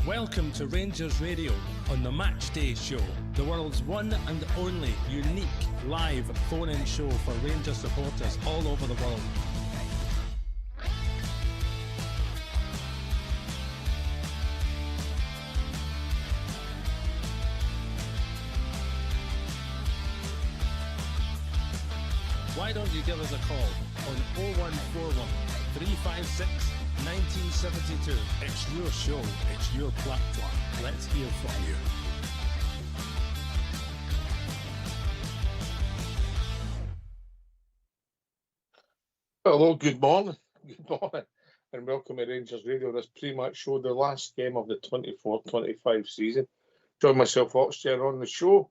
Welcome to Rangers Radio on the Matchday show, the world's one and only unique live phone-in show for Rangers supporters all over the world. Why don't you give us a call on 0141 356 1972. It's your show, it's your platform. Let's hear from you. Hello, good morning, and welcome to Rangers Radio. This pre-match show, the last game of the 24-25 season. Join myself, Oxford, on the show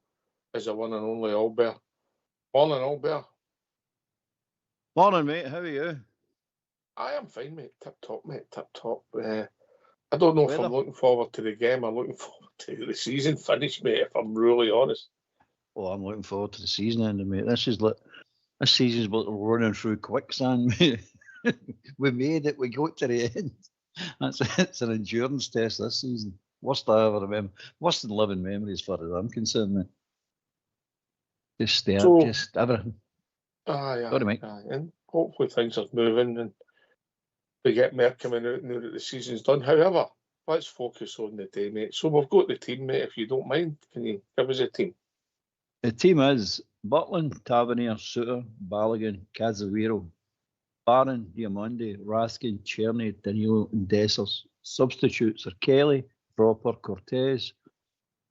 is the one and only Albert. Morning, Albert. Morning, mate. How are you? I am fine, mate. Tip-top, mate. Tip-top. I don't know if I'm looking forward to the game. I'm looking forward to the season finish, mate, if I'm really honest. Oh, I'm looking forward to the season ending, mate. This season's like running through quicksand, mate. We made it. We got to the end. It's an endurance test this season. Worst I ever remember. Worst in living memory as far as I'm concerned, mate. Just everything. And hopefully things are moving and we get more coming out now that the season's done. However, let's focus on the day, mate. So we've got the team, mate, if you don't mind. Can you give us a team? The team is Butland, Tavernier, Suter, Balogun, Casemiro, Barron, Diamande, Raskin, Cherney, Danilo and Dessers. Substitutes are Kelly, Proper, Cortez,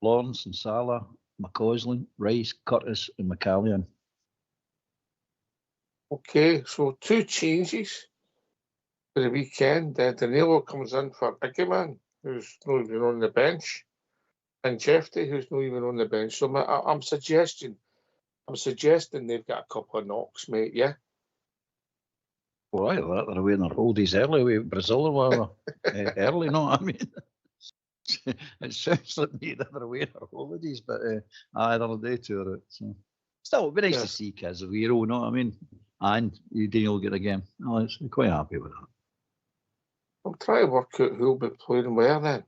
Lawrence and Salah, McCausland, Rice, Curtis and McCallion. Okay, so two changes for the weekend. Danilo comes in for Iggyman, who's not even on the bench, and Jeffrey, who's not even on the bench. So I'm suggesting they've got a couple of knocks, mate. Yeah. Well, I like they're away in their oldies early with Brazil or whatever. Early, no, I mean. It sounds like me that they're away in their holidays, but they'll day tour it. So still, it'd be nice to see Casemiro, you know what I mean? And Daniel get a game. I'm quite happy with that. I'm trying to work out who'll be playing where then.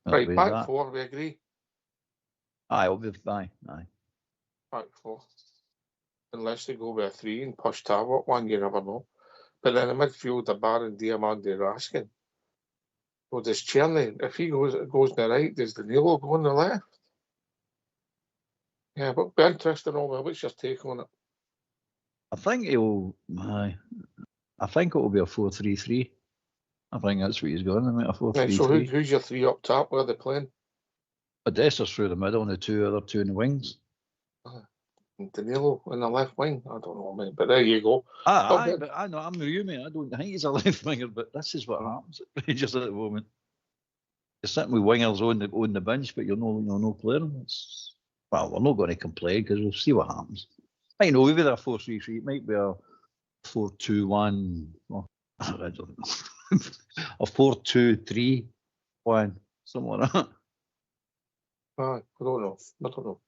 Right, back four, we agree? Aye, aye. Back four. Unless they go with a three and push Tarwart one, you never know. But then in midfield, the Baron, Diamande, Raskin. Well, does Cherney, if he goes on the right, does Danilo go on the left? Yeah, but be interesting, Albert. What's your take on it? I think it will be a 4-3-3. I think that's what he's going to make, a 4-3-3. Right, so who's your three up top? Where are they playing? Odessa's through the middle and the other two in the wings. And Danilo in the left wing? I don't know, mate, but there you go. But I know, I'm with you, mate. I don't think he's a left winger, but this is what happens at Rangers at the moment. You're sitting with wingers on the bench, but you're no player. Well, we're not going to complain because we'll see what happens. I know maybe that 4-3-3, it might be a 4-2-1. Well, I don't know. A 4-2-3-1, something like that. I don't know.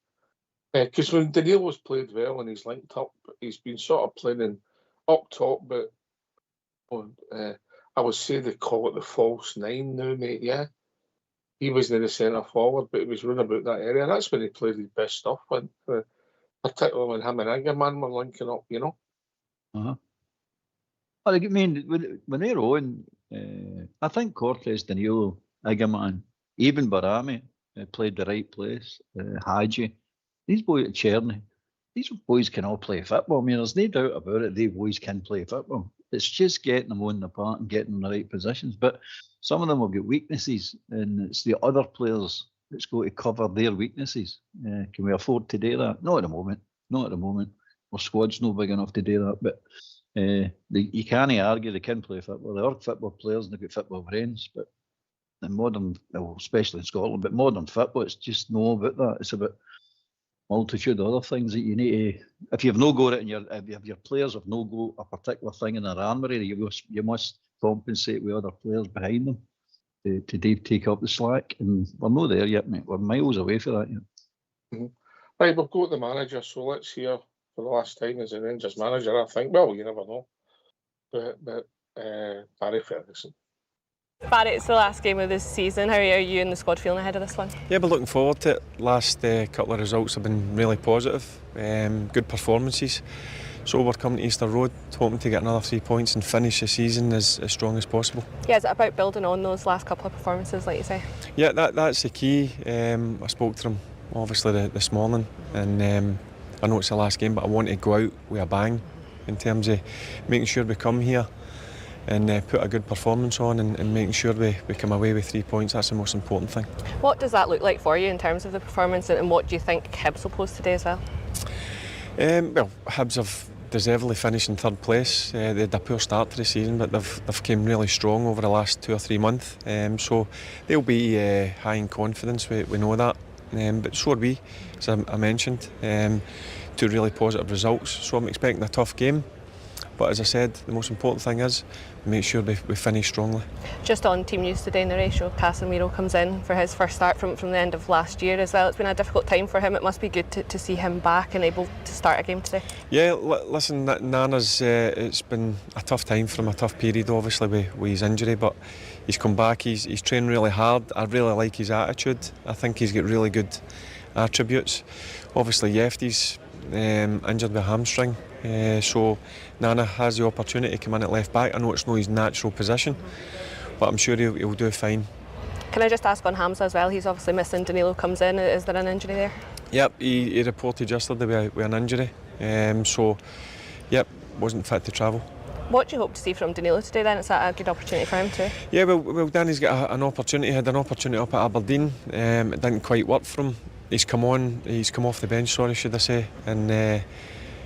Because when Danilo's played well and he's linked up, he's been sort of playing up top, but I would say they call it the false nine now, mate, yeah? He wasn't in the centre forward, but he was running about that area. And that's when he played his best stuff, particularly when him and Iggyman were linking up, you know? Uh-huh. Well, I mean, when they're on, I think Cortez, Danilo, Iggyman, even Barami played the right place, Hadji. These boys at Cherney, these boys can all play football. I mean, there's no doubt about it. These boys can play football. It's just getting them on the part and getting them in the right positions. But some of them will get weaknesses, and it's the other players that's going to cover their weaknesses. Can we afford to do that? Not at the moment. Our squad's not big enough to do that. But you can't argue they can play football. They are football players and they've got football brains. But in modern, especially in Scotland, but modern football, it's just not about that. It's about multitude of other things that you need to. If you've no got it, if your players have no go a particular thing in their armoury, you must compensate with other players behind them to take up the slack. And we're not there yet, mate. We're miles away from that yet. Mm-hmm. Right, we've got the manager, so let's hear for the last time as a Rangers manager. I think, well, you never know, but Barry Ferguson. Barry, it's the last game of this season. How are you and the squad feeling ahead of this one? Yeah, we're looking forward to it. Last couple of results have been really positive, good performances. So we're coming to Easter Road, hoping to get another 3 points and finish the season as strong as possible. Yeah, is it about building on those last couple of performances, like you say? Yeah, that's the key. I spoke to them obviously this morning, and I know it's the last game, but I want to go out with a bang in terms of making sure we come here and put a good performance on and making sure we come away with 3 points. That's the most important thing. What does that look like for you in terms of the performance, and what do you think Hibs will post today as well? Well, Hibs have deservedly finished in third place. They had a poor start to the season, but they've came really strong over the last 2 or 3 months. So they'll be high in confidence, we know that. But so are we, as I mentioned. 2 really positive results, so I'm expecting a tough game. But as I said, the most important thing is make sure we finish strongly. Just on team news today in the ratio, Casemiro comes in for his first start from the end of last year as well. It's been a difficult time for him. It must be good to see him back and able to start a game today. Yeah, listen, Nana's, it's been a tough time for him, a tough period obviously with his injury, but he's come back, he's trained really hard. I really like his attitude. I think he's got really good attributes. Obviously Yefty's injured with a hamstring, so Nana has the opportunity to come in at left back. I know it's not his natural position, but I'm sure he'll do fine. Can I just ask on Hamza as well? He's obviously missing. Danilo comes in. Is there an injury there? Yep, he reported yesterday with an injury, so yep, wasn't fit to travel. What do you hope to see from Danilo today then? Is that a good opportunity for him too? Yeah, well Danny's got an opportunity. He had an opportunity up at Aberdeen. It didn't quite work for him. He's come off the bench, sorry, should I say, and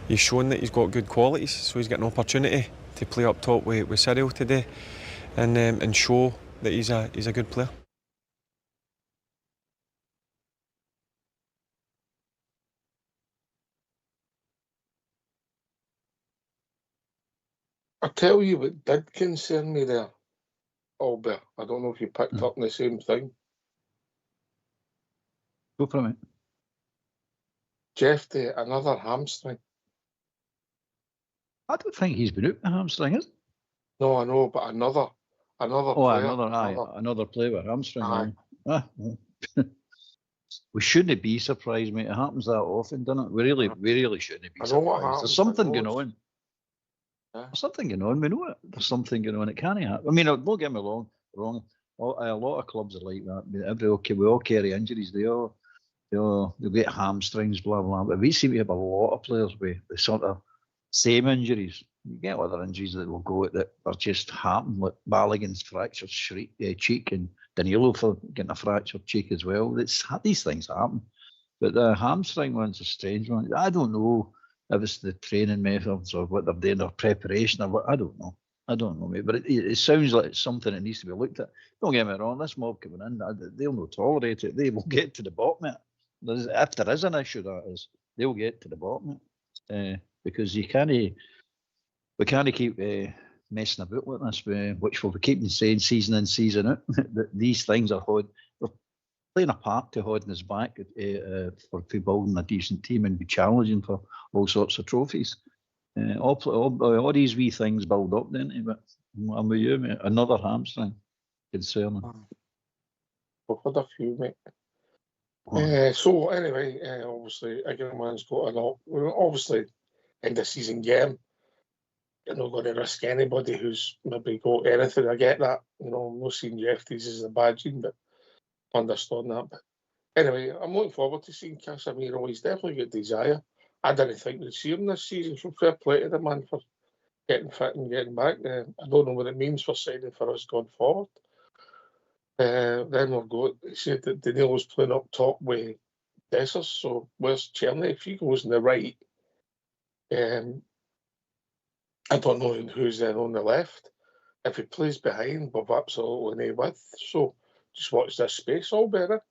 he's shown that he's got good qualities. So he's got an opportunity to play up top with Cyril today, and show that he's a good player. I tell you what did concern me there, Albert. I don't know if you picked up on the same thing. Go for it. Jeffy, another hamstring. I don't think he's been out with hamstring, is it? No, I know, but another player. Another player with hamstring. Aye. We shouldn't be surprised, mate. It happens that often, doesn't it? We really shouldn't be I know what surprised. happens, There's something going I know on. Yeah. There's something going on. We know it. There's something going on. It can't happen. I mean, don't get me wrong. A lot of clubs are like that. I mean, we all carry injuries. They'll get hamstrings, blah blah. But we seem to have a lot of players with the sort of same injuries. You get other injuries that will go that are just happen, like Balogun's fractured cheek and Danilo for getting a fractured cheek as well. These things happen. But the hamstring one's a strange one. I don't know if it's the training methods or what they're doing, or preparation or what. I don't know, mate. But it sounds like it's something that needs to be looked at. Don't get me wrong, this mob coming in, they'll not tolerate it. They will get to the bottom of it. If there is an issue, that is, they'll get to the bottom of it. Because we can't keep messing about like this, which we'll be keeping saying season in, season out. That these things are they're playing a part to holding us back for building a decent team and be challenging for all sorts of trophies. All these wee things build up, don't they? But I'm with you, mate. Another hamstring concerning. We've had a few, mate. So anyway, obviously, Egerman's got a lot. Obviously, end of season game. You're not going to risk anybody who's maybe got anything. I get that. I'm not seeing Jeffries as a bad gene, but understand that. But anyway, I'm looking forward to seeing Casemiro. He's definitely got desire. I didn't think we'd see him this season, so fair play to the man for getting fit and getting back. I don't know what it means for signing for us going forward. Then we've got, he said that Danilo's playing up top with Dessers, so where's Cherny? If he goes on the right, I don't know who's then on the left. If he plays behind, we've absolutely no width. So just watch this space all better.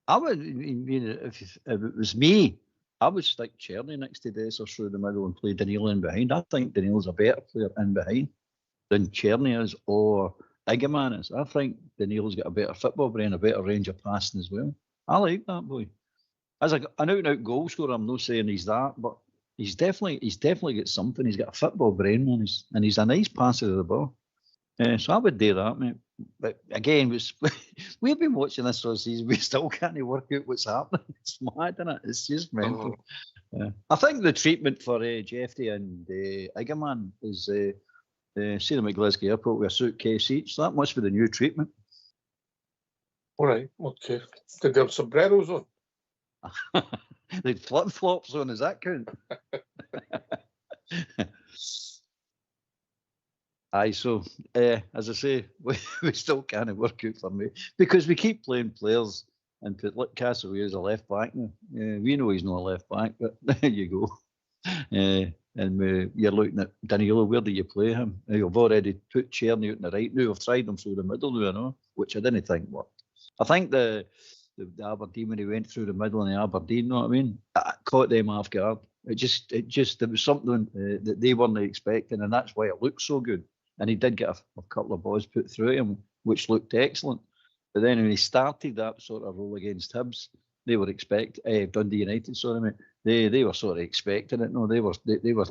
I would, if it was me, I would stick Cherny next to Dessers through the middle and play Danilo in behind. I think Danilo's a better player in behind than Cherny is or Egerman is. I think Danilo's got a better football brain, a better range of passing as well. I like that boy. As an out-and-out goal scorer, I'm not saying he's that, but he's definitely got something. He's got a football brain, man, and he's a nice passer of the ball. So I would do that, mate. But again, we've been watching this all season. We still can't work out what's happening. It's mad, isn't it? It's just mental. I think the treatment for Jeffrey and Igerman is seeing them at Glasgow Airport with a suitcase each. That must be the new treatment. All right, okay. Did they have sombreros on? They'd flip-flops on, does that count? Aye, so as I say, we still can't work out for me because we keep playing players and put Castlereagh as a left back now. We know he's not a left back, but there you go. And you're looking at Danilo. Where do you play him? You've already put Cherny out in the right now. I've tried him through the middle now, I know, which I didn't think worked. I think the Aberdeen, when he went through the middle in the Aberdeen, you know what I mean? I caught them off guard. It was something that they weren't expecting, and that's why it looked so good. And he did get a couple of balls put through him, which looked excellent. But then when he started that sort of role against Hibs, they were Dundee United, sorry mate. They were sort of expecting it. No, they were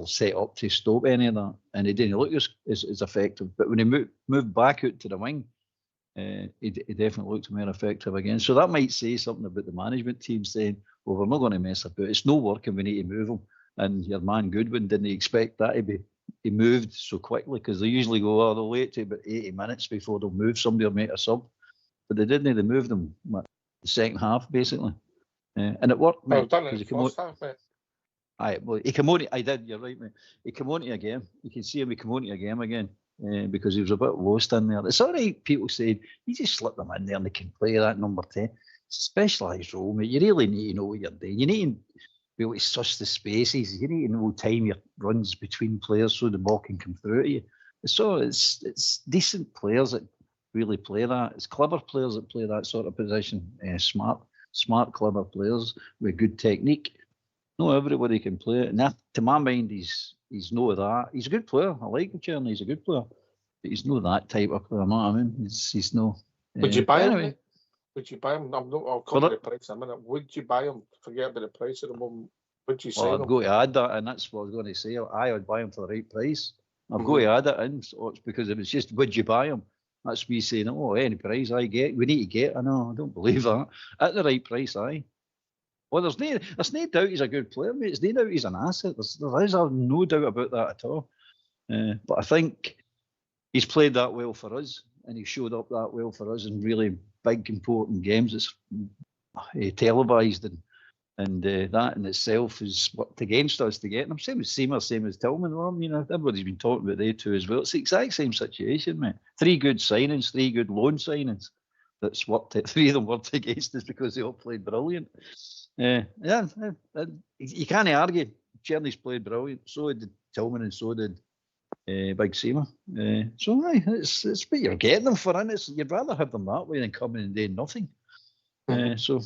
set up to stop any of that, and he didn't look as effective. But when he moved back out to the wing, he definitely looked more effective again. So that might say something about the management team saying, well, we're not going to mess about. It's no working. We need to move him. And your man Goodwin didn't expect that to be. He moved so quickly because they usually go, they'll wait to about 80 minutes before they'll move somebody or make a sub. But they didn't. They moved them the second half, basically. And it worked, mate. I've done it in the first half, mate. Aye, well, he came on. I did, you're right, mate. He came on to a game. You can see him, he came on to a game again because he was a bit lost in there. It's all right, people saying, you just slip them in there and they can play that number 10. Specialised role, mate. You really need to know what you're doing. You need to be able to suss the spaces. You need to know time your runs between players so the ball can come through to you. So it's decent players that really play that. It's clever players that play that sort of position. Smart, clever players with good technique. Not everybody can play it. And that, to my mind, he's no that. He's a good player. I like him, he's a good player. But he's not that type of player, you know what I mean? He's no... Would you buy him? Anyway. Would you buy him? I'll come to the price in a minute. Would you buy him? Forget about the price at the moment. Would you say? I'd go to add that, and that's what I was going to say. I would buy him for the right price. I'd go to add it in, so it's because if it's just, would you buy him? That's me saying, any price I get, we need to get. I know, I don't believe that. At the right price, aye. Well, there's no doubt he's a good player, mate. There's no doubt he's an asset. There is no doubt about that at all. But I think he's played that well for us, and he showed up that well for us in really big, important games. It's televised, and that in itself has worked against us to get them. Same as Seamer, same as Tillman. Well, everybody's been talking about they two as well. It's the exact same situation, mate. 3 good signings, 3 good loan signings. That's worked. 3 of them worked against us because they all played brilliant. You can't argue. Cherny's played brilliant. So did Tillman, and so did Big Seamer. So it's what you're getting them for, and you'd rather have them that way than coming and doing nothing. So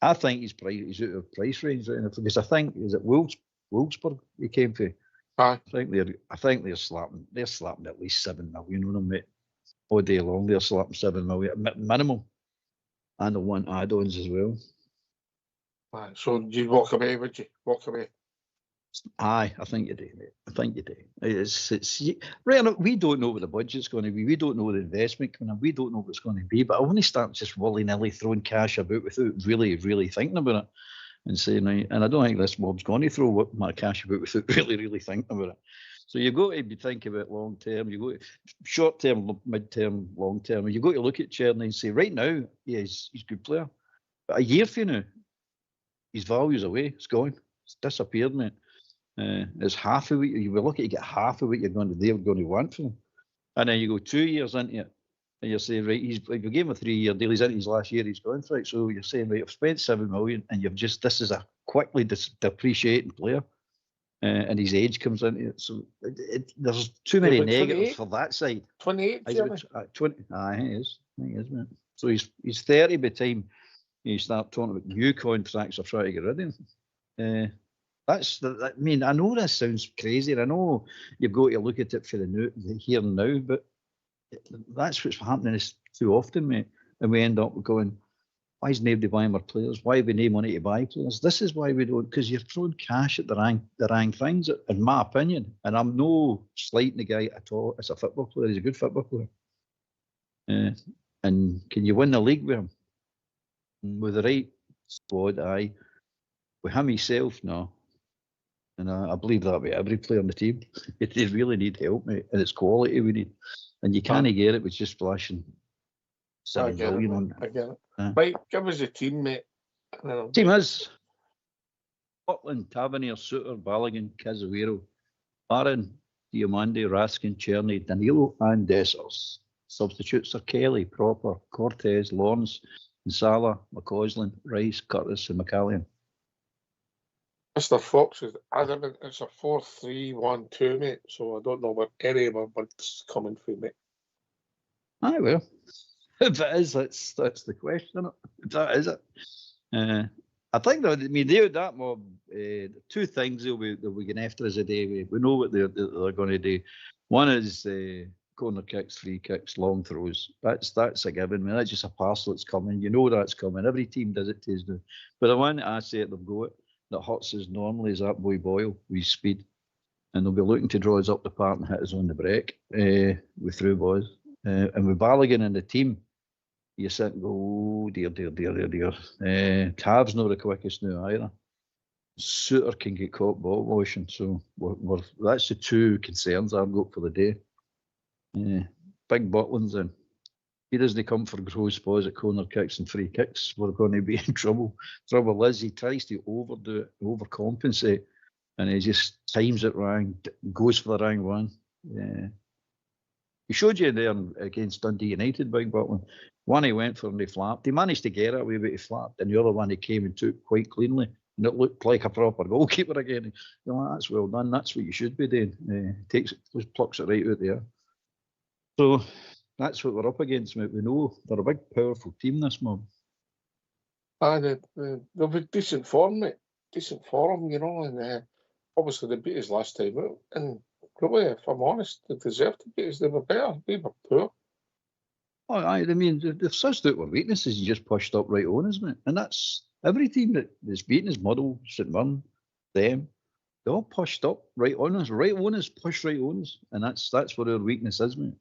I think he's out of price range right now, because I think is it Wolfsburg he came for. Aye. I think they're slapping at least 7 million on him, mate. All day long they're slapping 7 million minimum, and they'll want add-ons as well. Aye. So you'd walk away, would you? Walk away. Aye, I think you do, mate. I think you do. It's right. We don't know what the budget's going to be. We don't know the investment coming in. We don't know what it's going to be. But I want to start just willy-nilly throwing cash about without really, really thinking about it and saying, and I don't think this mob's going to throw my cash about without really, really thinking about it. So you've got to be thinking about long term. You've got short term, mid term, long term. You've got to look at Cherny and say, right now, yeah, he's a good player. But a year from now, his value's away. It's gone. It's disappeared, mate. It's half of what you will look at. You get half of what they're going to want from him, and then you go 2 years into it, and you're saying, right, if you gave him a 3-year deal, he's into his last year, he's gone for it. So you're saying, right, I've spent 7 million, and this is a quickly depreciating player, and his age comes into it. So there's too many negatives for that side. 28, 20. I think he is, mate. So he's 30 by the time you start talking about new contracts or trying to get rid of him. I know this sounds crazy, and I know you've got to look at it for the here and now, but that's what's happening is too often, mate. And we end up going, why is nobody buying our players? Why have we no money to buy players? This is why we don't, because you're throwing cash at the wrong things, in my opinion. And I'm no slighting the guy at all as a football player. He's a good football player. And can you win the league with him? With the right squad, aye. With him himself, no. And I believe that with every player on the team. They really need help, mate. And it's quality we need. And you can't get it with just flashing I $7 get it, million mate. on. I get it. Yeah. Right, give us a team, mate. Team is Scotland, Tavernier, Suter, Balogun, Casemiro, Barron, Diamande, Raskin, Cherney, Danilo, and Dessers. Substitutes are Kelly, Proper, Cortez, Lawrence, Salah, McCausland, Rice, Curtis, and McCallion. Mr. Fox is adamant it's a 4-3-1-2, mate. So I don't know what any of our words coming from, mate. Aye, well, if it is, that's the question, isn't it? If that is it. I think that, I mean, that mob, two things they'll be going after as a day. We know what they're going to do. One is corner kicks, free kicks, long throws. That's a given. I mean, that's just a parcel that's coming. You know that's coming. Every team does it to us now. But the one I say they'll go at that hurts us normally is that boy Boyle with speed. And they'll be looking to draw us up the park and hit us on the break with through balls. And with Balogun in the team, you sit and go, oh, dear. Cav's not the quickest now either. Suter can get caught ball motion. So that's the two concerns I've got for the day. Big Butland's in. He doesn't come for gross balls at corner kicks and free kicks. We're going to be in trouble. Trouble is he tries to overdo it, overcompensate, and he just times it wrong, goes for the wrong one. He showed you there against Dundee United, Big Butland. One he went for and he flapped. He managed to get it away, but he flapped. And the other one he came and took quite cleanly. And it looked like a proper goalkeeper again. You're like, that's well done. That's what you should be doing. Takes it, just plucks it right out there. So that's what we're up against, mate. We know they're a big, powerful team, this mob. And they'll be decent form, mate. Decent form, you know. And obviously they beat us last time out. And really, if I'm honest, they deserved to beat us. They were better. We were poor. Oh, I mean, they've sussed out our weaknesses and just pushed up right on us, mate. And that's every team that's beaten us, Muddle, St Mirren, them, they all pushed up right on us, pushed right on us. And that's where our weakness is, mate.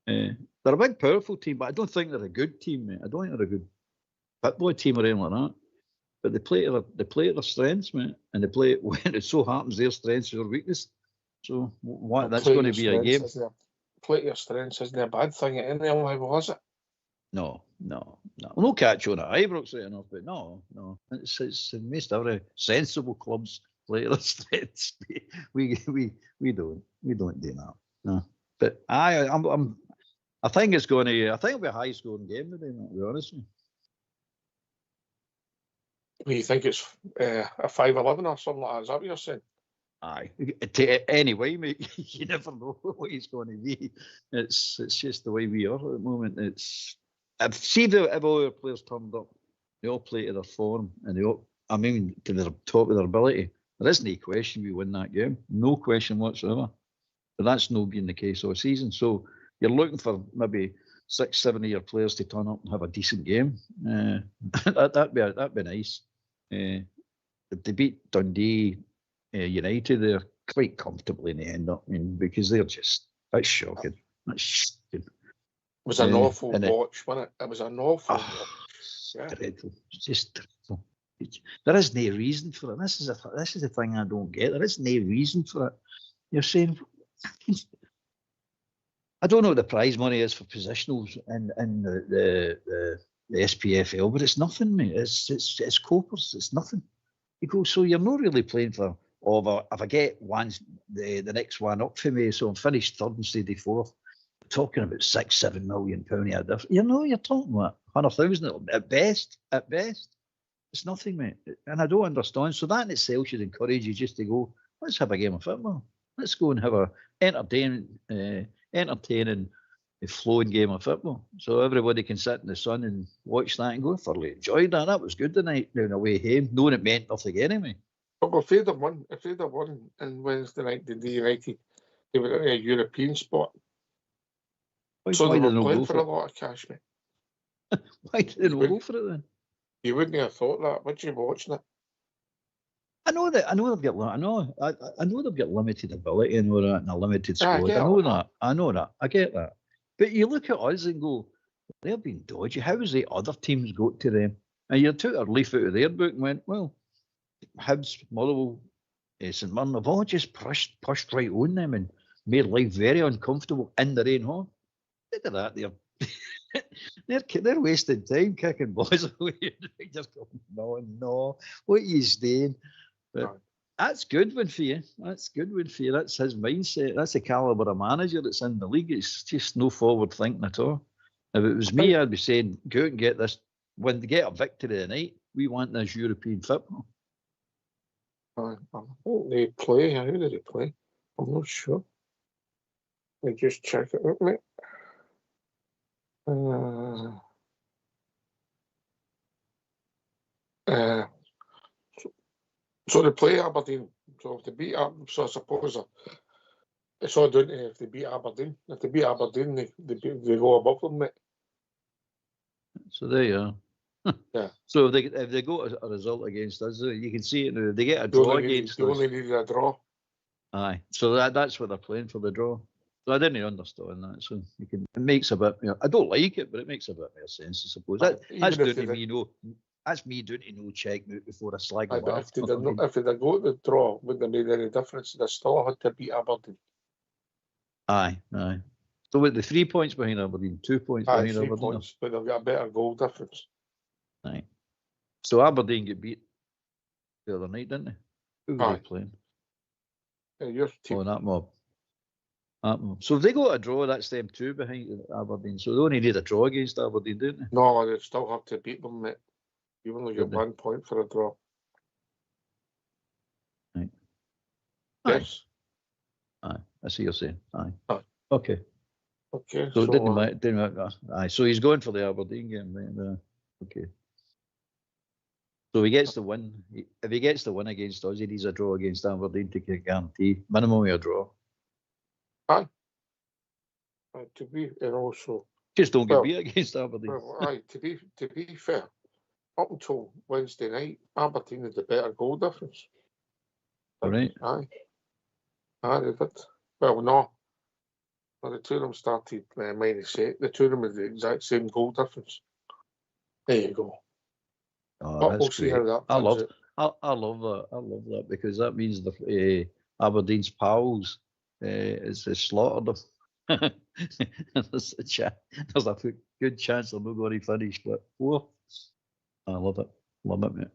They're a big, powerful team, but I don't think they're a good team, mate. I don't think they're a good football team or anything like that. But they play to their strengths, mate. And they play it when it so happens their strengths are weakness. So that's going to be a game. Play to your strengths isn't a bad thing at any level, is it? No. No catch on at Ibrox right enough, but no. It's most every sensible clubs play to their strengths. We don't do that. No. But I think it's going to. I think it'll be a high scoring game today, to be honest with you. You think it's a 5-11 or something like that? Is that what you're saying? Aye. Anyway, mate, you never know what he's going to be. It's just the way we are at the moment. If all our players turned up, they all play to their form, and to the top of their ability. There isn't any question we win that game. No question whatsoever. But that's not been the case all season. So you're looking for maybe 6-7 of your players to turn up and have a decent game. That'd be nice. If they beat Dundee United, they're quite comfortably in the end. I mean, because that's shocking. It was an awful watch, wasn't it? It was an awful watch. Yeah. Dreadful. It's just dreadful. There is no reason for it. This is the thing I don't get. There is no reason for it. You're saying, I don't know what the prize money is for positionals in the SPFL, but it's nothing, mate. It's coppers. It's nothing. You go, so you're not really playing for. If I get the next one up for me, so I'm finished third and steady fourth. We're talking about £6-7 million a difference. You're talking about 100,000 at best. At best, it's nothing, mate. And I don't understand. So that in itself should encourage you just to go. Let's have a game of football. Let's go and have a entertaining, flowing game of football. So everybody can sit in the sun and watch that and go, thoroughly enjoyed that. That was good tonight down the way home, knowing it meant nothing anyway. But if they'd have won on Wednesday night, Dundee United, they were in a European spot. So they were playing for a lot of cash, mate. Why did they not go for it then? You wouldn't have thought that. Would you watching it? I know they've got limited ability and we're in a limited squad. I know that. I get that. But you look at us and go, they've been dodgy. How has the other teams got to them? And you took a leaf out of their book and went, well, Hibs, Motherwell, St Mirren have all just pushed right on them and made life very uncomfortable in their own home. Look at that, they're wasting time kicking boys away. Just going, no, what are you doing? But that's good one for you. That's good one for you. That's his mindset. That's the calibre of manager that's in the league. It's just no forward thinking at all. If it was me, I'd be saying, go out and get this. When they get a victory tonight, we want this European football. I think they play. How do they play? I'm not sure. Let me just check it out, mate. So they play Aberdeen. So if they beat Aberdeen, so I suppose it's all down to if they beat Aberdeen. If they beat Aberdeen, they go above them, mate. So there you are. Yeah. So if they go a result against us, you can see it now. They get a draw against us. They only needed a draw. Aye. So that's what they're playing for, the draw. So I didn't understand that. So it makes a bit. I don't like it, but it makes a bit more sense, I suppose. That's down to me. That's me doing no check out before I slag them off. If they got the draw, wouldn't have made any difference. They still had to beat Aberdeen. Aye. So with the 3 points behind Aberdeen, 2 points behind 3 Aberdeen. points, but they've got a better goal difference. Aye. So Aberdeen get beat the other night, didn't they? Who were they playing? Your team. Oh, that mob. So if they got a draw, that's them 2 behind Aberdeen. So they only need a draw against Aberdeen, didn't they? No, they still have to beat them, mate. You only get 1 point for a draw. Right. Yes. Aye. I see you're saying. Aye. Okay. So it didn't matter. Aye. So he's going for the Aberdeen game, right? Okay. So he gets the win. If he gets the win against us, he needs a draw against Aberdeen to guarantee minimum of a draw. Aye. To be, and also just don't get beat against Aberdeen. Aye. To be fair, up until Wednesday night, Aberdeen had the better goal difference. Right. Aye, they did. Well, no. Well, the two of them started -8. The two of them had the exact same goal difference. There you go. Oh, but that's we'll see great. how that I love it. I love that. I love that because that means the Aberdeen's pals is slaughtered them. There's a good chance they're not going to finish, but whoa, I love it. Love it, mate.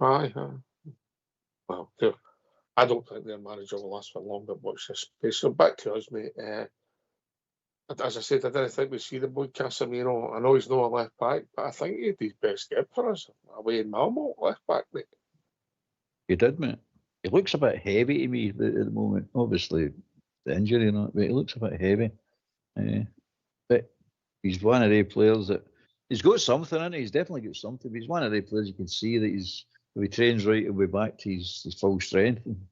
Aye. Well, I don't think their manager will last for long, but watch this space. So back to us, mate. As I said, I didn't think we'd see the boy Casemiro. I know he's not a left back, but I think he had his best game for us away in Malmo, left back, mate. He did, mate. He looks a bit heavy to me at the moment. Obviously, the injury and all, but he looks a bit heavy. But he's one of the players that he's got something in it. He's definitely got something. But he's one of the players you can see that if he trains right, he'll be back to his full strength. And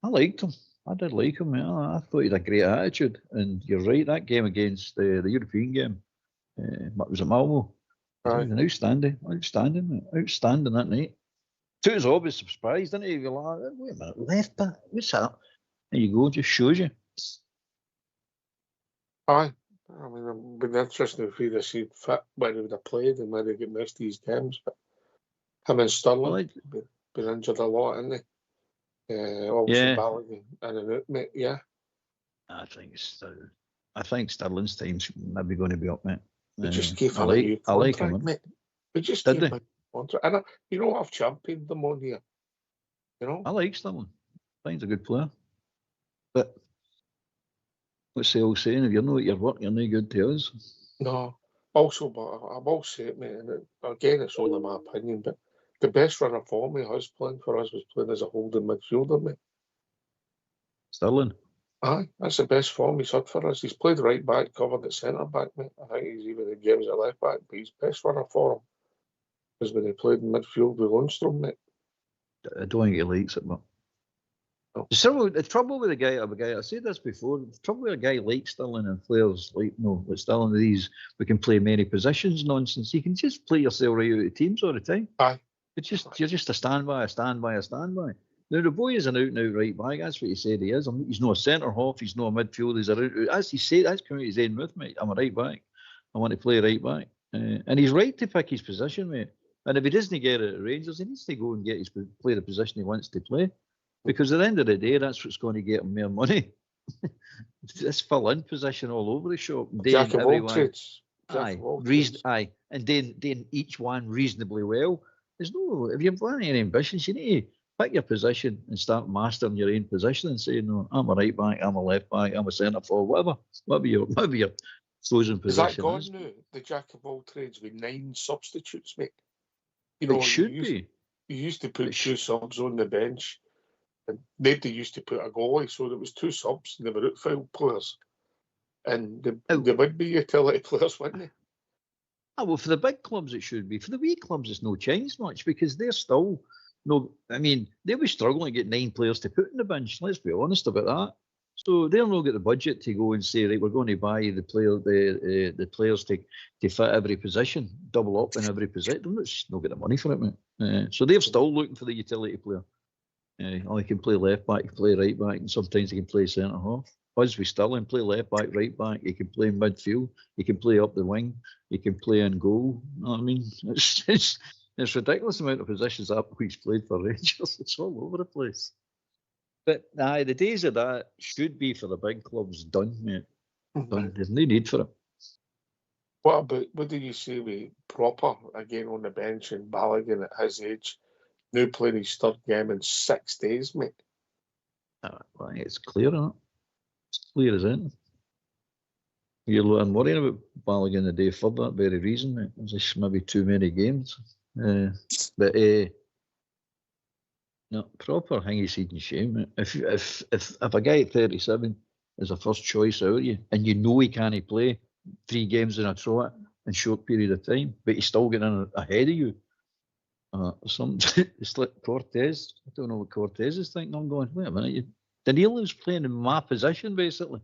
I liked him. I did like him. I thought he had a great attitude. And you're right, that game against the European game, was it Malmo? Right. Outstanding that night. To his obvious surprise, didn't he? You're like, wait a minute, left back, what's that? There you go, just shows you. Aye. I mean, it'd been interesting if he'd have seen fit when he would have played and when he get missed these games. But him and Sterling been injured a lot, haven't they? Obviously Balogun in and out, mate. Yeah. I think Sterling's time's maybe going to be up, mate. They just gave him a new contract, I like him, mate. They just did gave they? him a contract. And I've championed them on here. You know? I like Sterling. I think he's a good player. But what's the old saying? If you're not at your work, you're no good to us. No. Also, but I will say it, mate, and again, it's only my opinion, but the best runner for me, us playing for us, was playing as a holding midfielder, mate. Sterling? Aye, that's the best form he's had for us. He's played right back, covered at centre back, mate. I think he's even in games at left back, but his best runner for him was when he played in midfield with Lundstrom, mate. I don't think he likes it, but no. The trouble with a guy, I said this before, the trouble with a guy like Sterling and players like, with Sterling, we can play many positions nonsense. You can just play yourself right out of teams all the time. Aye. You're just a standby. Now, the boy is an out-and-out right back. That's what he said he is. He's not a centre-half. He's not a midfield. He's a out. As he said, that's coming out his own mouth, mate. I'm a right back. I want to play right back. And he's right to pick his position, mate. And if he doesn't get it at Rangers, he needs to go and play the position he wants to play. Because at the end of the day, that's what's going to get him more money. This fill-in position all over the shop. Jack of all trades. Aye, and then each one reasonably well. There's no, if you've got any ambitions, you need to pick your position and start mastering your own position and say, no, I'm a right back, I'm a left back, I'm a centre forward, whatever your chosen position is. Is that gone now? The Jack of all trades with 9 substitutes, mate. You know, it should be. You used to put 2 subs on the bench, and nobody used to put a goalie, so there was 2 subs, and they were outfield players. And they would be utility players, wouldn't they? Oh, well, for the big clubs it should be. For the wee clubs it's no changed much because they're still they'll be struggling to get 9 players to put in the bench, let's be honest about that. So they'll not get the budget to go and say, right, we're going to buy the players to fit every position, double up in every position. They'll not get the money for it, mate. So they're still looking for the utility player. He can play left back, he can play right back, and sometimes he can play centre half. As we still and play left back, right back. He can play midfield. He can play up the wing. He can play in goal. You know what I mean? It's ridiculous amount of positions that he's played for Rangers. It's all over the place. But the days of that should be for the big clubs done, mate. Done. There's no need for it. What did you say with Proper again on the bench and Balogun at his age, now playing his 3rd game in 6 days, mate? Well, it's clear, isn't it? It's clear as anything. I'm worrying about Balogun the day for that very reason, mate. There's just maybe too many games. But no, Proper hang his head in shame, mate. If a guy at 37 is a first choice out of you, and you know he can't play 3 games in a trot in short period of time, but he's still getting in ahead of you. It's like Cortez. I don't know what Cortez is thinking. I'm going, wait a minute, Danilo's playing in my position, basically.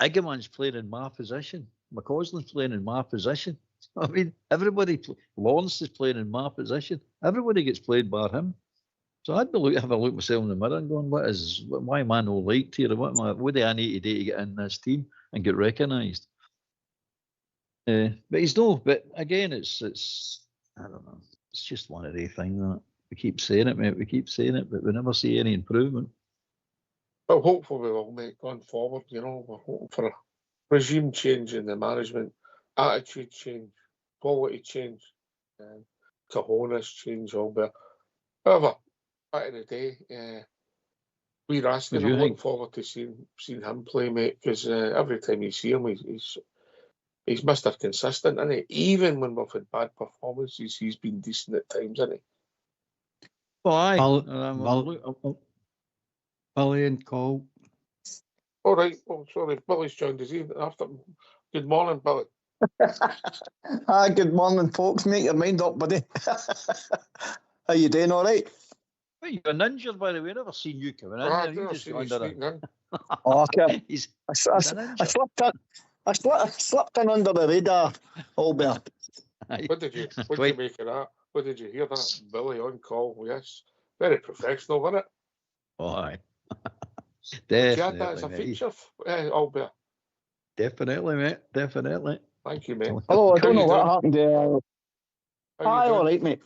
Iggeman's playing in my position. McCausland's playing in my position. I mean, everybody. Lawrence is playing in my position. Everybody gets played by him. So I'd be have a look myself in the mirror and going, why am I no liked here? What do I need to do to get in this team and get recognised? But he's no. But again, it's I don't know. It's just one of the things that we keep saying it, mate. We keep saying it, but we never see any improvement. Well, hopefully we will, mate, going forward. You know, we're hoping for a regime change in the management, attitude change, quality change, and cojones change, all but however, back in the day, we're asking, I'm looking forward to seeing him play, mate, because every time you see him, he's Mr. Consistent, isn't he? Even when we've had bad performances, he's been decent at times, isn't he? Well, Billy and Cole. All right. Oh, sorry. Billy's joined us even after. Good morning, Billy. Hi, good morning, folks. Make your mind up, buddy. How you doing? All right? Well, you're an injured, by the way. I've never seen you coming in. I've never seen you sneaking in. Oh, okay. I slipped in under the radar, Albert. What did you make of that? What did you hear that? Billy on call, yes. Very professional, wasn't it? Oh, aye. Definitely. You had that as a feature, Albert? Definitely, mate. Definitely. Thank you, mate. Hello, I don't know what happened there. Hi, all right, mate.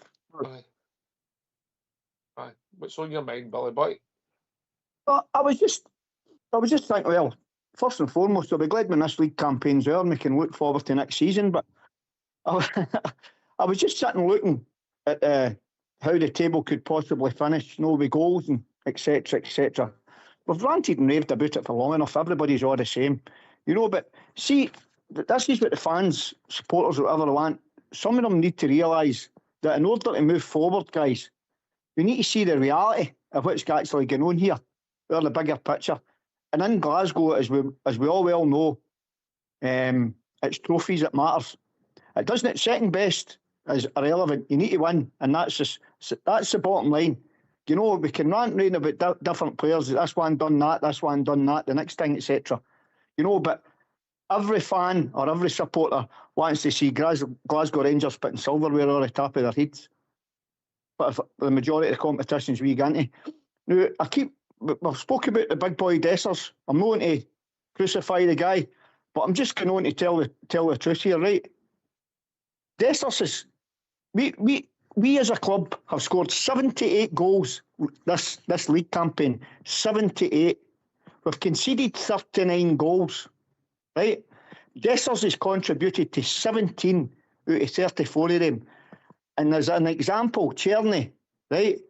Aye. What's on your mind, Billy boy? I was just thinking, well, first and foremost, I'll be glad when this league campaign's over and we can look forward to next season. But I was just sitting looking at how the table could possibly finish, with goals and etc., etc. We've ranted and raved about it for long enough. Everybody's all the same, but see, this is what the fans, supporters, whatever want. Some of them need to realise that in order to move forward, guys, we need to see the reality of what's actually going on here, or the bigger picture. And in Glasgow, as we all well know, it's trophies that matters. It doesn't. Second best is irrelevant. You need to win, and that's the bottom line. We can rant and rave about different players. This one done that, this one done that, the next thing, etc. But every fan or every supporter wants to see Glasgow Rangers putting silverware on the top of their heads. but if the majority of the competitions we get into. Now, we've spoken about the big boy Dessers. I'm not going to crucify the guy, but I'm just going on to tell the truth here, right? Dessers is, we as a club have scored 78 goals this league campaign. 78. We've conceded 39 goals, right? Dessers has contributed to 17 out of 34 of them. And as an example, Cherny, right,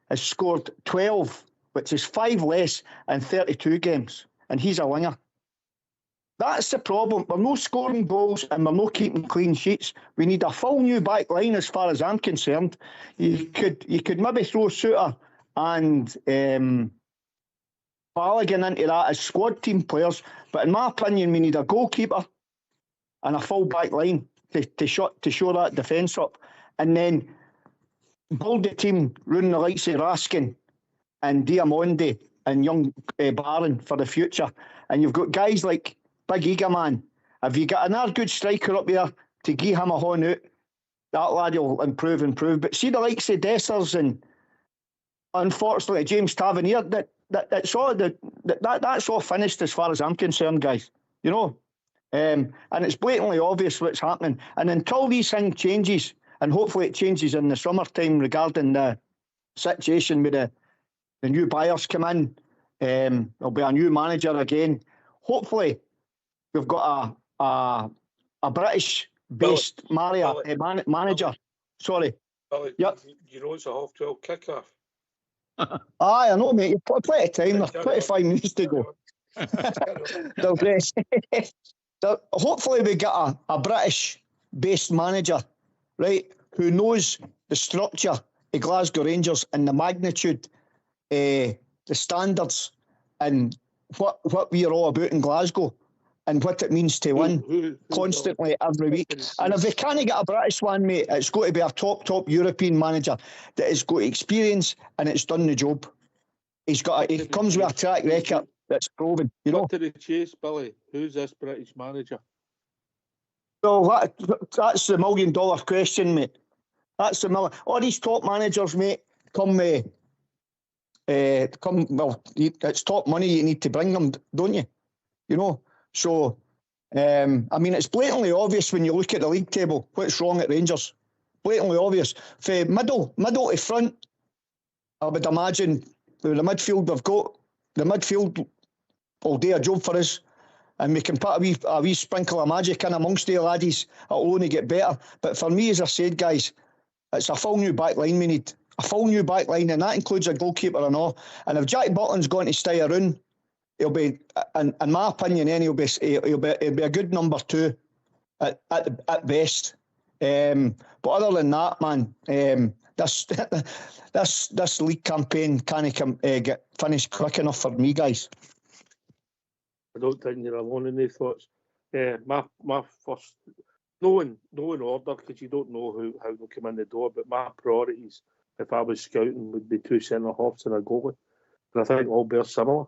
has scored 12, which is 5 less in 32 games. And he's a winger. That's the problem. We're not scoring goals and we're not keeping clean sheets. We need a full new back line as far as I'm concerned. You could maybe throw Suter and Balogun into that as squad team players. But in my opinion, we need a goalkeeper and a full back line to show that defence up. And then build the team running the likes of Raskin and Diamondi and young Barron for the future. And you've got guys like Big Eagerman. If you get another good striker up there to give him a horn out, that lad will improve. But see the likes of Dessers and unfortunately James Tavernier, that's all finished as far as I'm concerned, guys. You know? And it's blatantly obvious what's happening. And until these things changes, and hopefully it changes in the summertime regarding the situation with the new buyers come in, there'll be a new manager again. Hopefully we've got a British-based manager. Sorry. Well, yep. You know it's a 12:30 kick-off. Aye, I know, mate. You've got plenty of time. There's 25 minutes to go. Hopefully we get a British-based manager, right, who knows the structure of Glasgow Rangers and the magnitude, the standards, and what we are all about in Glasgow and what it means to win constantly every week. And if we can't get a British one, mate, it's got to be a top European manager that has got experience and it's done the job. He comes with a track record that's proven, you know. To the chase, Billy. Who's this British manager? Well, that's the $1 million question, mate. That's the million. All these top managers, mate, well, it's top money. You need to bring them, don't you? You know. So, I mean, it's blatantly obvious when you look at the league table what's wrong at Rangers. Blatantly obvious. For middle to front, I would imagine with the midfield we've got, the midfield will do a job for us. And we can put a wee sprinkle of magic in amongst the laddies. It'll only get better. But for me, as I said, guys, it's a full new back line we need. A full new back line, and that includes a goalkeeper and all. And if Jack Butland's going to stay around, he'll be, in my opinion, he'll be a good number 2 at best. But other than that, man, this league campaign can't get finished quick enough for me, guys. I don't think you're alone in these thoughts. My first, no in order, because you don't know how they'll come in the door, but my priorities, if I was scouting, would be 2 centre-halves and a goalie. And I think all bear similar.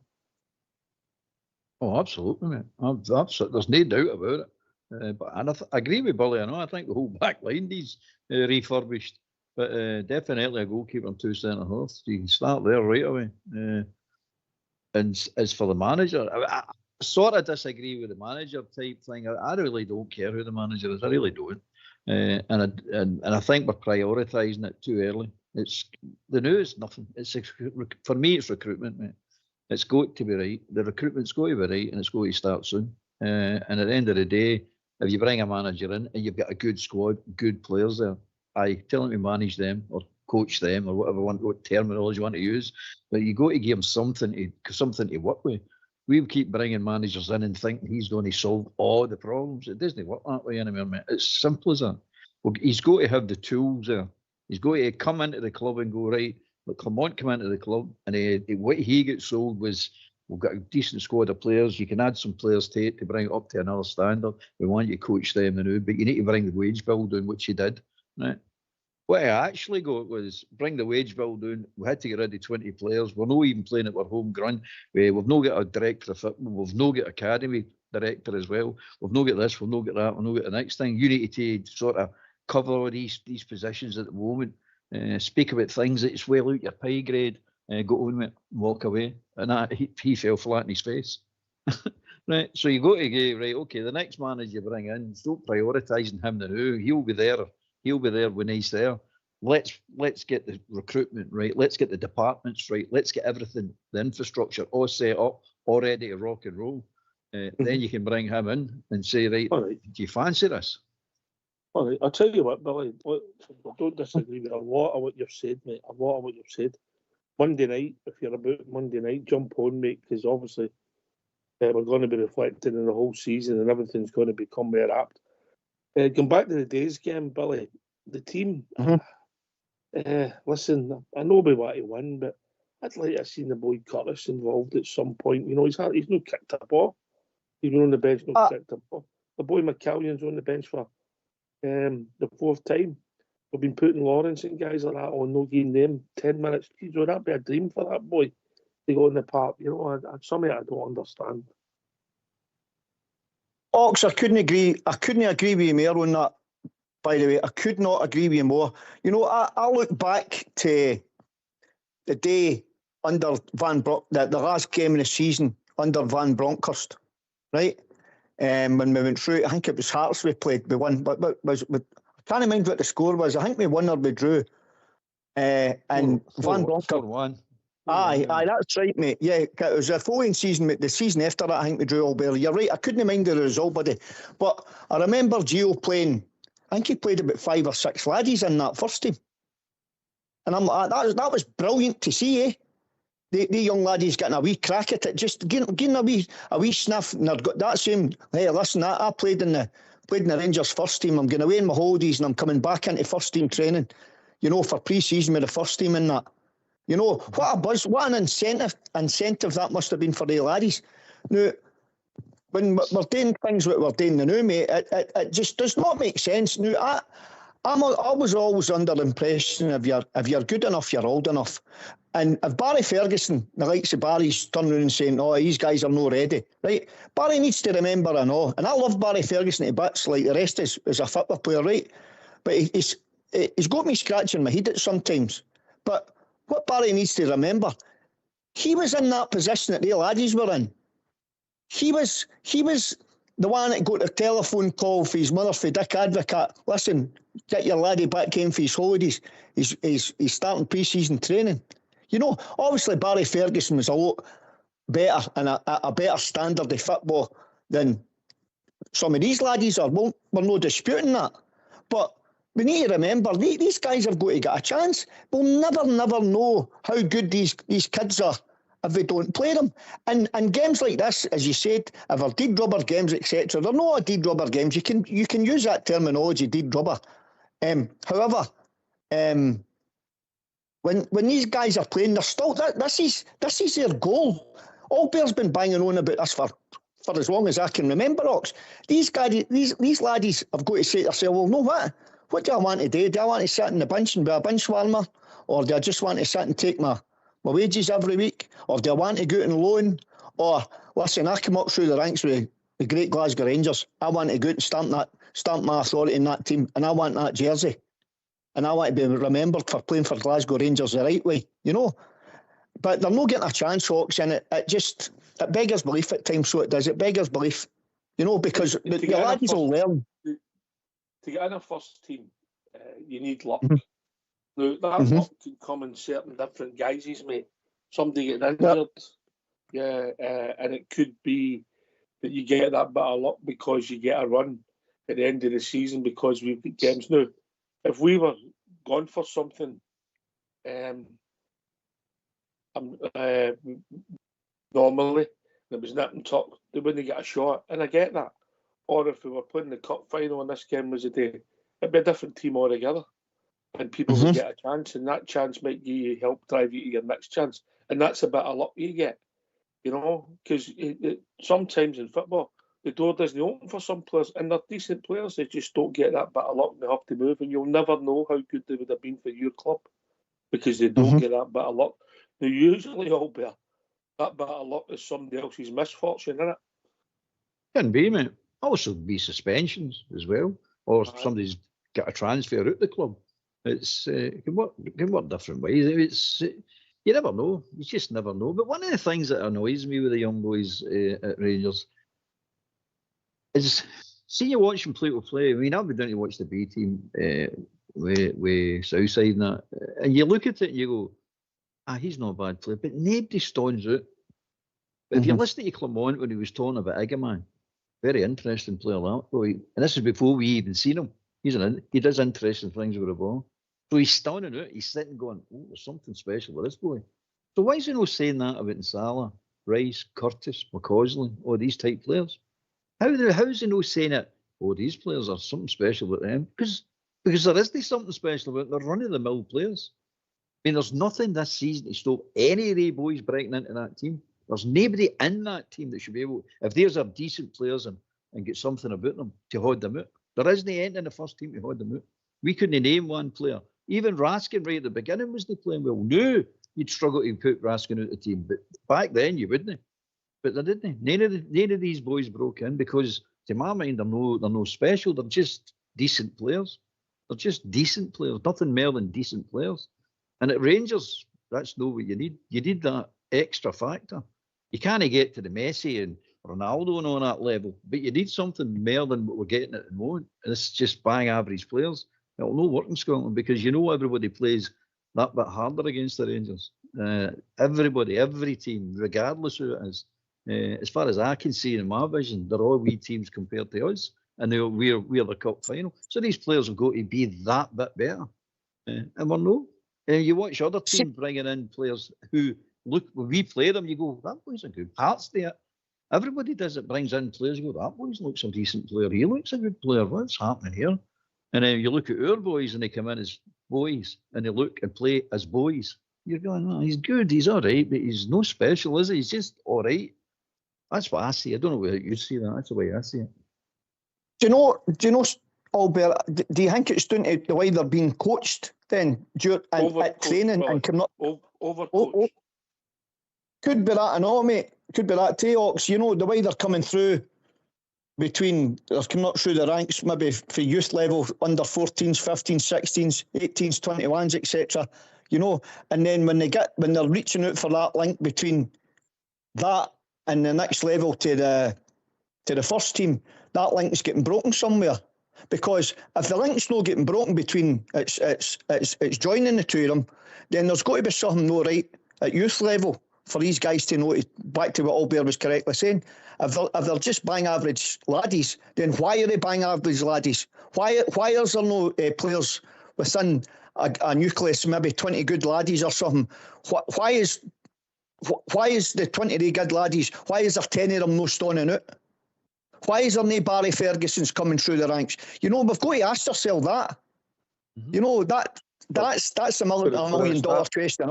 Oh, absolutely, mate. There's no doubt about it. But I agree with Billy. I think the whole back line needs refurbished. But definitely a goalkeeper and 2 centre-halves. You can start there right away. And as for the manager, I sort of disagree with the manager type thing. I really don't care who the manager is. I really don't. And I think we're prioritising it too early. It's the news, nothing. For me, it's recruitment, mate. It's got to be right. The recruitment's got to be right, and it's got to start soon. And at the end of the day, if you bring a manager in and you've got a good squad, good players there, tell them to manage them or coach them or what terminology you want to use. But you got to give them something to work with. We keep bringing managers in and thinking he's going to solve all the problems. It doesn't work that way anymore, mate. It's simple as that. Well, he's got to have the tools there. He's got to come into the club and go, right, look, Clermont come into the club, and what he gets sold was, we've got a decent squad of players. You can add some players to it to bring it up to another standard. We want you to coach them now, but you need to bring the wage bill down, which you did. Right? What I actually got was bring the wage bill down. We had to get rid of 20 players. We're not even playing at our home ground. We've not got a director of football. We've not got academy director as well. We've not got this. We've not got that. We've not got the next thing. You need to sort of cover all these positions at the moment. speak about things that's well out your pay grade, go on with it, walk away. And he fell flat in his face. Right, so you got to go, right, okay, the next manager you bring in, stop prioritising him now. He'll be there when he's there. Let's get the recruitment right. Let's get the departments right. Let's get everything, the infrastructure all set up, all ready to rock and roll. Then you can bring him in and say, right, do you fancy this? All right, I'll tell you what, Billy, I don't disagree with a lot of what you've said, mate. A lot of what you've said. Monday night, if you're about Monday night, jump on, mate, because obviously we're going to be reflecting on the whole season and everything's going to become more apt. Going back to the days game, Billy, the team, listen, I know we want to win, but I'd like to have seen the boy Curtis involved at some point. You know, he's not kicked a ball. He's been on the bench, not kicked a ball. The boy McCallion's on the bench for the fourth time. We've been putting Lawrence and guys like that on, no giving them 10 minutes. Would that be a dream for that boy to go in the park? You know, something I don't understand. Ox, I couldn't agree with you more on that, by the way. I could not agree with you more. You know, I look back to the day under the last game of the season under Van Bronckhorst, right? When we went through, I think it was Hearts we played. We won, but I can't remember what the score was. I think we won or we drew. And Van Bronckhorst 4-1. Aye, that's right, mate. Yeah, it was the following season, mate. The season after that, I think we drew all barely. You're right, I couldn't mind the result, buddy. But I remember Gio playing, I think he played about 5 or 6 laddies in that first team. And that was brilliant to see, eh? The young laddies getting a wee crack at it, just getting a wee sniff. And they've got that same, hey, listen, I played in the Rangers first team. I'm going away in my holidays and I'm coming back into first team training, you know, for pre-season with the first team and that. You know, what a buzz, what an incentive that must have been for the laddies. Now, when we're doing things what we're doing now, mate, it just does not make sense. Now, I was always under the impression if you're good enough, you're old enough. And if Barry Ferguson, the likes of Barry's turning around and saying, oh, these guys are not ready, right? Barry needs to remember, I know, and I love Barry Ferguson to bits like the rest as a football player, right? But he's got me scratching my head at sometimes. But what Barry needs to remember, he was in that position that the laddies were in. He was the one that got a telephone call for his mother, for Dick Advocate. Listen, get your laddie back in for his holidays. He's starting pre-season training. You know, obviously Barry Ferguson was a lot better and a better standard of football than some of these laddies are. We're not disputing that. But we need to remember, these guys have got to get a chance. We'll never know how good these kids are if we don't play them. And games like this, as you said, if they're deed rubber games, etc., they're not deed rubber games. You can use that terminology, deed rubber. However, when these guys are playing, they're still this is their goal. Allbear's been banging on about this for as long as I can remember, Ox. These guys, these laddies have got to say to themselves, well, no, what do I want to do? Do I want to sit in the bench and be a bench warmer? Or do I just want to sit and take my wages every week? Or do I want to go out and loan? Or, listen, I come up through the ranks with the great Glasgow Rangers. I want to go out and stamp my authority in that team, and I want that jersey. And I want to be remembered for playing for Glasgow Rangers the right way, you know? But they're not getting a chance, Hawks, and it beggars belief at times, so it does. It beggars belief, you know, because the laddies will learn. To get in a first team, you need luck. Now, that luck can come in certain different guises, mate. Somebody getting injured, and it could be that you get that bit of luck because you get a run at the end of the season because we've got games. Now, if we were gone for something, normally there was nothing talk, they wouldn't get a shot, and I get that. Or if we were playing the cup final and this game was a day, it'd be a different team altogether, and people would get a chance, and that chance might help drive you to your next chance, and that's a bit of luck you get, you know, because sometimes in football the door doesn't open for some players, and they're decent players. They just don't get that bit of luck. They have to move, and you'll never know how good they would have been for your club because they don't get that bit of luck. Now, usually, Albert, that bit of luck is somebody else's misfortune, isn't it? Can be, mate. Also be suspensions as well, or somebody's got a transfer out the club. It's can work different ways. It's you never know. You just never know. But one of the things that annoys me with the young boys at Rangers is see you watch them play. I mean, I've been down to watch the B team with Southside and that, and you look at it and you go, he's not a bad player, but nobody stands out. But if you listen to Clement when he was talking about Egerman, very interesting player that boy. And this is before we even seen him. He does interesting things with the ball. So he's standing out. He's sitting going, there's something special with this boy. So why is he not saying that about Salah, Rice, Curtis, McCausland, all these type players? How is he not saying it? These players are something special about them. Because there isn't something special about them. They're run-of-the-mill players. I mean, there's nothing this season to stop any of the boys breaking into that team. There's nobody in that team that should be able, if there's a decent players and get something about them, to hold them out. There isn't any in the first team to hold them out. We couldn't name one player. Even Raskin right at the beginning wasn't playing well. No, you'd struggle to put Raskin out the team. But back then you wouldn't. But they didn't. None of these boys broke in because, to my mind, they're no special. They're just decent players. They're just decent players. Nothing more than decent players. And at Rangers, that's not what you need. You need that extra factor. You can't get to the Messi and Ronaldo and on that level, but you need something more than what we're getting at the moment. And it's just bang average players. It'll not work in Scotland because everybody plays that bit harder against the Rangers. Everybody, every team, regardless who it is. As far as I can see in my vision, they're all wee teams compared to us, and we're the cup final. So these players have got to be that bit better, and we're not. You watch other teams bringing in players who look when we play them. You go, that boy's a good parts there. Everybody does it. Brings in players. You go, that boy looks a decent player. He looks a good player. What's happening here? And then you look at our boys, and they come in as boys, and they look and play as boys. You're going, he's good. He's all right, but he's no special, is he? He's just all right. That's what I see. I don't know how you see that. That's the way I see it. Do you know, Albert? Do you think it's down to the way they're being coached then, at training and coming up? Overcoached. Could be that, I know, mate. Could be that too, Ox. The way they're coming through they're coming up through the ranks, maybe for youth level, under 14s, 15s, 16s, 18s, 21s, etc. And then when they're reaching out for that link between that and the next level to the first team, that link's getting broken somewhere. Because if the link's not getting broken between it's joining the two of them, then there's got to be something not right at youth level for these guys to know. Back to what Albert was correctly saying, if they're just bang average laddies, then why are they bang average laddies? Why is there no players within a nucleus, maybe 20 good laddies or something? Why is the 20 good laddies? Why is there 10 of them no standing out? Why is there no Barry Ferguson's coming through the ranks? We've got to ask ourselves that. That's a $1 million question.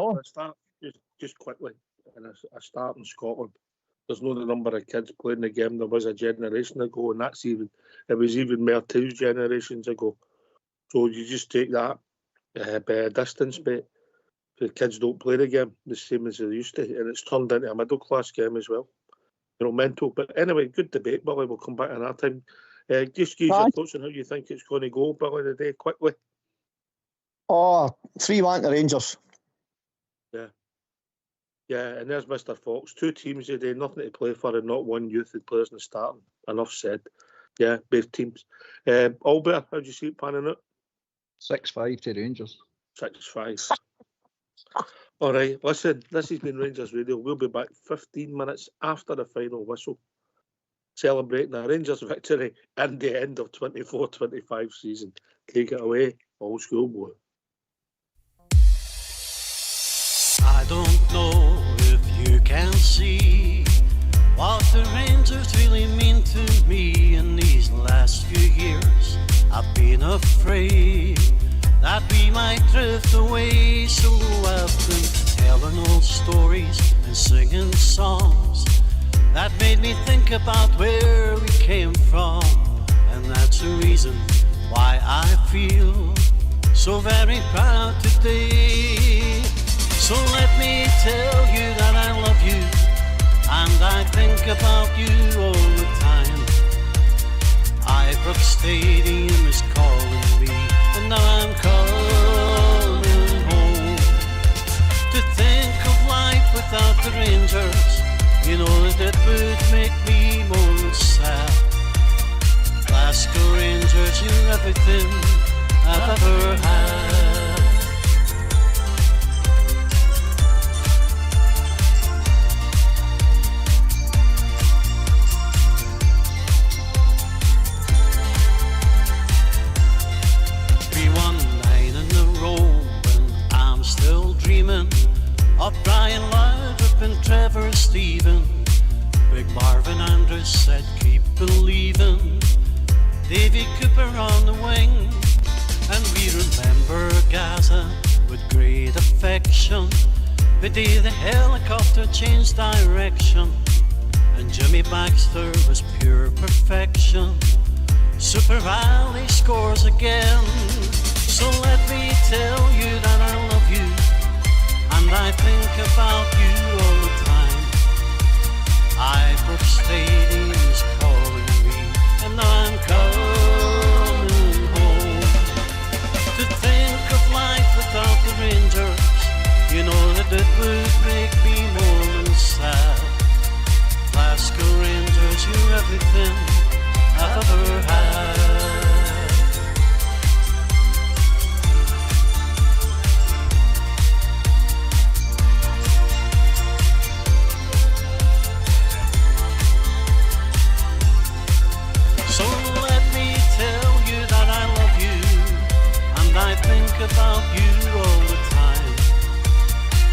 Just quickly, and I start in Scotland. There's not the number of kids playing the game there was a generation ago, and it was even more 2 generations ago. So you just take that by a distance, but the kids don't play the game the same as they used to, and it's turned into a middle class game as well. Mental. But anyway, good debate, Billy. We'll come back another time. Just give your thoughts on how you think it's going to go, Billy, today, quickly. 3-1 to Rangers. Yeah, and there's Mr. Fox. 2 teams today, nothing to play for, and not one youth players in the starting. Enough said. Yeah, both teams. Albert, how do you see it panning out? 6-5 to Rangers. 6-5. All right, listen, this has been Rangers Radio. We'll be back 15 minutes after the final whistle, celebrating a Rangers victory and the end of 24-25 season. Take it away, old school boy. I don't know if you can see what the Rangers really mean to me in these last few years. I've been afraid that we might drift away, so I've been telling old stories and singing songs that made me think about where we came from, and that's the reason why I feel so very proud today. So let me tell you that I love you, and I think about you all the time. Ibrox Stadium is calling me, and now I'm calling You know that it would make me more sad. Glasgow Rangers, you're everything I've ever had. We won 9 in a row and I'm still dreaming of Brian Laudrup and Trevor Stephen. Big Marvin Andrews said keep believing. Davy Cooper on the wing. And we remember Gaza with great affection. The day the helicopter changed direction. And Jimmy Baxter was pure perfection. Super Valley scores again. So let me tell you that I love you. And I think about you all the time. Ibrox Stadium is calling me, and I'm coming home. To think of life without the Rangers, you know that it would make me more than sad. Glasgow Rangers, you're everything I've ever had. So let me tell you that I love you, and I think about you all the time.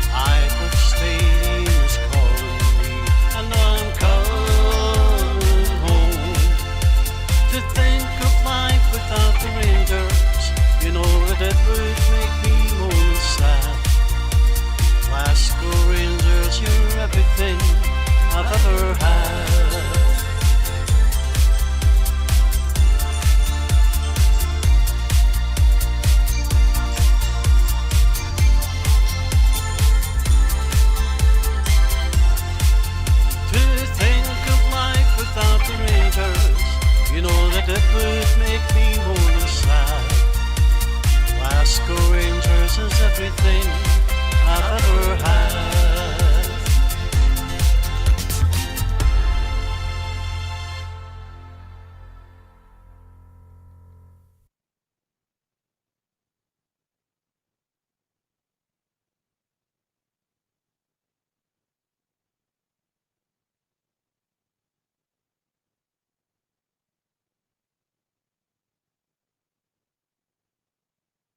Ibrox Stadium is calling me, and I'm coming home. To think of life without the Rangers, you know that it would make me more sad. Glasgow Rangers, you're everything I've ever had. Without the Rangers, you know that it would make